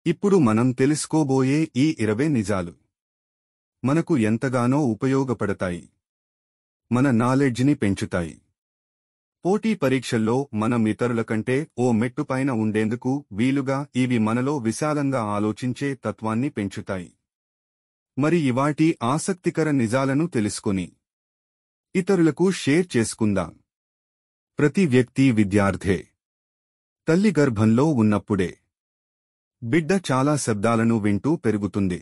ఇప్పుడు మనం తెలుసుకోబోయే ఈ 20 నిజాలు మనకు ఎంతగానో ఉపయోగపడతాయి. మన నాలెడ్జిని పెంచుతాయి. పోటీ పరీక్షల్లో మనం ఇతరుల కంటే ఓ మెట్టుపైన ఉండేందుకు వీలుగా ఇవి మనలో విశాలంగా ఆలోచించే తత్వాన్ని పెంచుతాయి. మరి ఇవాటి ఆసక్తికర నిజాలను తెలుసుకొని ఇతరులకు షేర్ చేసుకుందాం. ప్రతి వ్యక్తి విద్యార్థే. తల్లి గర్భంలో ఉన్నప్పుడే బిడ్డ చాలా శబ్దాలను వింటూ పెరుగుతుంది.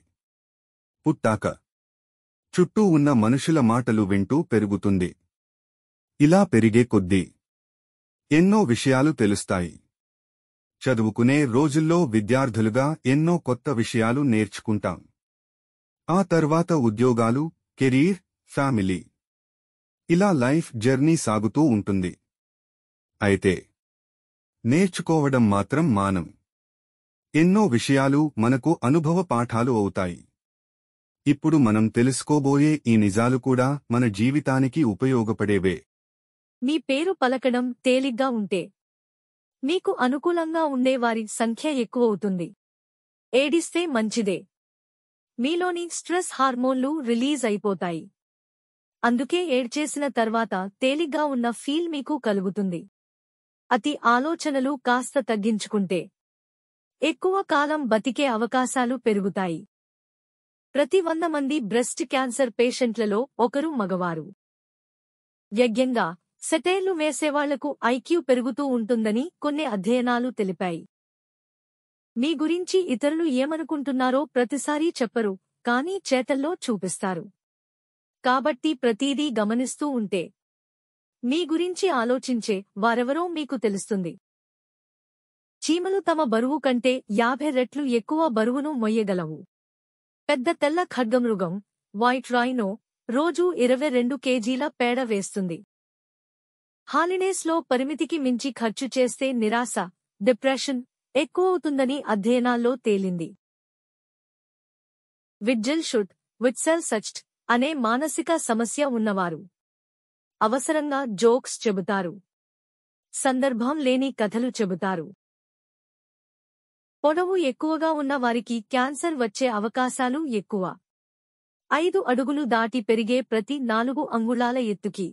పుట్టాక చుట్టూ ఉన్న మనుషుల మాటలు వింటూ పెరుగుతుంది. ఇలా పెరిగే కొద్దీ ఎన్నో విషయాలు తెలుస్తాయి. చదువుకునే రోజుల్లో విద్యార్థులుగా ఎన్నో కొత్త విషయాలు నేర్చుకుంటాం. ఆ తర్వాత ఉద్యోగాలు, కెరీర్, ఫ్యామిలీ, ఇలా లైఫ్ జర్నీ సాగుతూ ఉంటుంది. అయితే నేర్చుకోవడం మాత్రం మానం. ఎన్నో విషయాలు మనకు అనుభవ పాఠాలు అవుతాయి. ఇప్పుడు మనం తెలుసుకోబోయే ఈ నిజాలు కూడా మన జీవితానికి ఉపయోగపడేవే. మీ పేరు పలకడం తేలిగ్గా ఉంటే మీకు అనుకూలంగా ఉండేవారి సంఖ్య ఎక్కువవుతుంది. ఏడిస్తే మంచిదే. మీలోని స్ట్రెస్ హార్మోన్లు రిలీజ్ అయిపోతాయి. అందుకే ఏడ్చేసిన తర్వాత తేలిగ్గా ఉన్న ఫీల్ మీకు కలుగుతుంది. అతి ఆలోచనలు కాస్త తగ్గించుకుంటే ఎక్కువ కాలం బతికే అవకాశాలు పెరుగుతాయి. ప్రతి 100 మంది బ్రెస్ట్ క్యాన్సర్ పేషెంట్లలో ఒకరు మగవారు. వ్యగ్యంగా సెటైర్లు వేసేవాళ్లకు ఐక్యూ పెరుగుతూ ఉంటుందని కొన్ని అధ్యయనాలు తెలిపాయి. మీ గురించి ఇతరులు ఏమనుకుంటున్నారో ప్రతిసారీ చెప్పరు, కానీ చేతల్లో చూపిస్తారు. కాబట్టి ప్రతీదీ గమనిస్తూ ఉంటే మీ గురించి ఆలోచించే వారెవరో మీకు తెలుస్తుంది. చీమలు తమ బరువు కంటే 50 రెట్లు ఎక్కువ బరువును మొయ్యగలవు. పెద్ద తెల్ల ఖడ్గమృగం, వైట్ రైనో, రోజూ 22 కేజీల పేడ వేస్తుంది. హాలిడేస్లో పరిమితికి మించి ఖర్చు చేస్తే నిరాశ, డిప్రెషన్ ఎక్కువవుతుందని అధ్యయనాల్లో తేలింది. విడ్జిల్ షుడ్, విట్సెల్ సచ్ట్ అనే మానసిక సమస్య ఉన్నవారు అవసరంగా జోక్స్ చెబుతారు. సందర్భం లేని కథలు చెబుతారు. పొడవు ఎక్కువగా ఉన్న వారికి క్యాన్సర్ వచ్చే అవకాశాలు ఎక్కువ. 5 అడుగులు దాటి పెరిగే ప్రతి 4 అంగుళాల ఎత్తుకి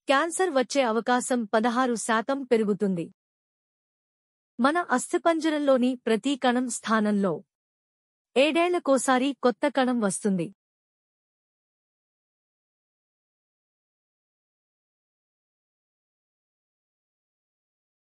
క్యాన్సర్ వచ్చే అవకాశం 16% పెరుగుతుంది. మన అస్థిపంజరంలోని ప్రతి కణం స్థానంలో 7 ఏళ్లకోసారి కొత్త కణం వస్తుంది.